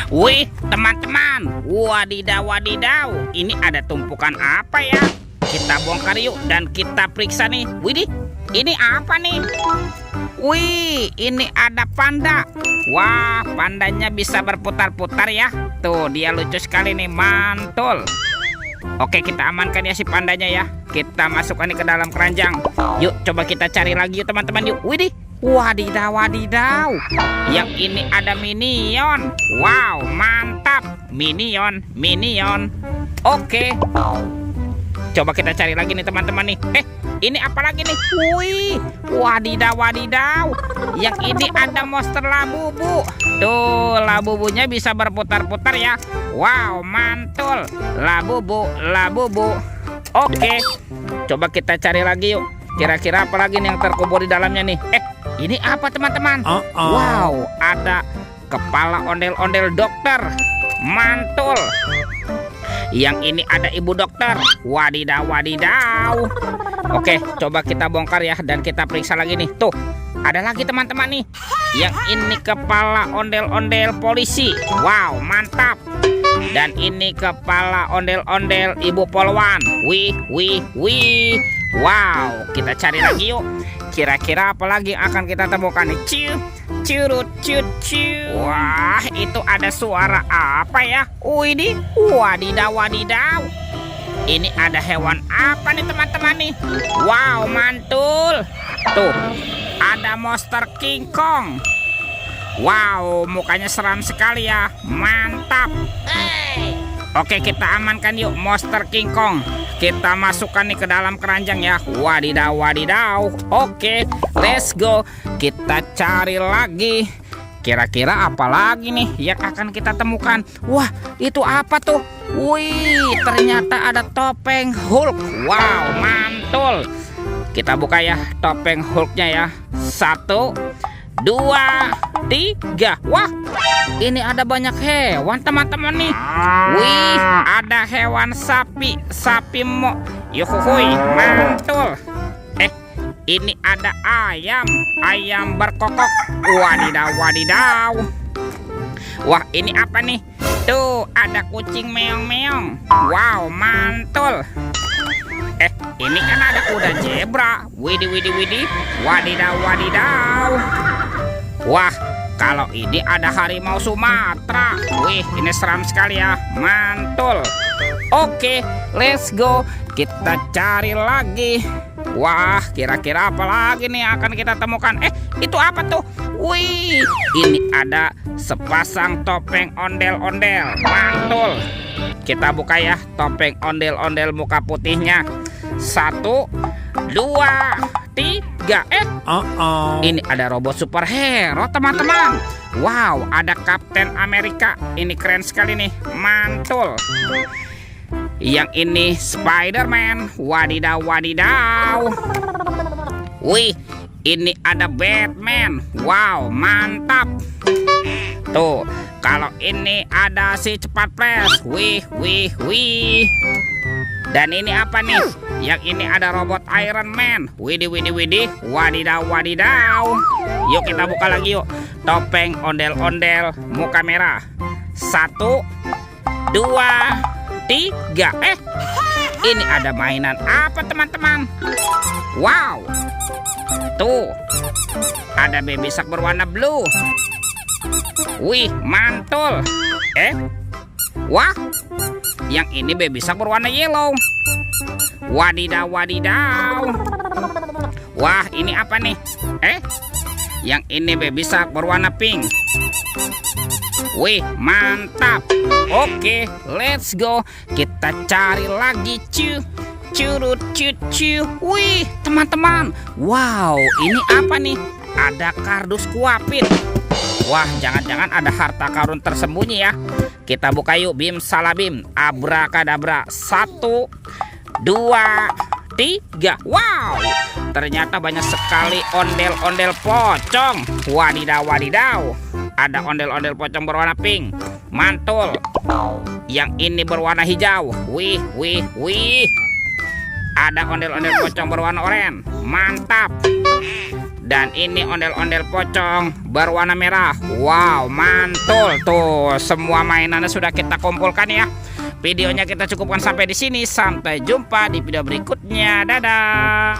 Wih, teman-teman. Wadidaw, wadidaw. Ini ada tumpukan apa ya? Kita bongkar yuk dan kita periksa nih. Widih, ini apa nih? Wih, ini ada panda. Wah, pandanya bisa berputar-putar ya. Tuh, dia lucu sekali nih, mantul. Oke, kita amankan ya si pandanya ya. Kita masukkan nih ke dalam keranjang. Yuk, coba kita cari lagi yuk teman-teman yuk. Widih, wadidaw, wadidaw. Yang ini ada minion. Wow, mantap. Minion, minion. Oke. Coba kita cari lagi nih teman-teman nih. Ini apa lagi nih? Wih, wadidaw, wadidaw. Yang ini ada monster labubu. Tuh, labubunya bisa berputar-putar ya. Wow, mantul. Labubu, labubu. Oke, coba kita cari lagi yuk. Kira-kira apa lagi nih yang terkubur di dalamnya nih? Ini apa teman-teman? Wow, ada kepala ondel-ondel dokter. Mantul. Yang ini ada ibu dokter. Wadidaw, wadidaw. Oke, coba kita bongkar ya dan kita periksa lagi nih. Tuh, ada lagi teman-teman nih. Yang ini kepala ondel-ondel polisi. Wow, mantap. Dan ini kepala ondel-ondel ibu polwan. Wih, wih, wih. Wow, kita cari lagi yuk. Kira-kira apa lagi yang akan kita temukan nih? Curut, wah, itu ada suara apa ya? Wih, wadidaw, wadidaw. Ini ada hewan apa nih teman-teman nih? Wow, mantul. Tuh, ada monster King Kong. Wow, mukanya seram sekali ya. Mantap. Oke, kita amankan yuk monster King Kong. Kita masukkan nih ke dalam keranjang ya. Wadidaw, wadidaw. Oke, let's go. Kita cari lagi. Kira-kira apa lagi nih yang akan kita temukan? Wah, itu apa tuh? Wih, ternyata ada topeng Hulk. Wow, mantul. Kita buka ya topeng Hulknya ya. 1, 2, 3. Wah, ini ada banyak hewan teman-teman nih. Wih, ada hewan sapi. Sapi yuhuhui, mantul. Ini ada ayam. Ayam berkokok. Wadidaw, wadidaw. Wah, ini apa nih? Tuh, ada kucing meong-meong. Wow, mantul. Ini kan ada kuda zebra. Widih, widih, widih. Wadidaw, wadidaw. Wah, kalau ini ada harimau Sumatera. Wih, ini seram sekali ya. Mantul. Oke, let's go. Kita cari lagi. Wah, kira-kira apa lagi nih yang akan kita temukan? Itu apa tuh? Wih, ini ada sepasang topeng ondel-ondel. Mantul. Kita buka ya topeng ondel-ondel muka putihnya. 1, 2, 3. Ini ada robot superhero teman-teman. Wow, ada Kapten Amerika. Ini keren sekali nih. Mantul. Yang ini Spider-Man. Wadidaw, wadidaw. Wih, ini ada Batman. Wow, mantap. Tuh, kalau ini ada si cepat flash. Wih, wih, wih. Dan ini apa nih? Yang ini ada robot Iron Man. Widih, widih, widih. Wadidaw, wadidaw. Yuk kita buka lagi yuk. Topeng ondel-ondel muka merah. 1, 2, 3. Ini ada mainan apa teman-teman? Wow. Tuh, ada baby shark berwarna blue. Wih, mantul. Wah, yang ini baby shark berwarna yellow. Wadidaw, wadidaw. Wah, ini apa nih? Yang ini baby shark berwarna pink. Wih, mantap. Oke, let's go. Kita cari lagi curut. Wih, teman-teman. Wow, ini apa nih? Ada kardus kuapit. Wah, jangan-jangan ada harta karun tersembunyi ya. Kita buka yuk, bim salabim, abrakadabra. 1, 2, 3. Wow, ternyata banyak sekali ondel-ondel pocong. Wadidaw, wadidaw. Ada ondel-ondel pocong berwarna pink. Mantul. Yang ini berwarna hijau. Wih, wih, wih. Ada ondel-ondel pocong berwarna oranye. Mantap. Dan ini ondel-ondel pocong berwarna merah. Wow, mantul tuh. Semua mainannya sudah kita kumpulkan ya. Videonya kita cukupkan sampai di sini. Sampai jumpa di video berikutnya. Dadah.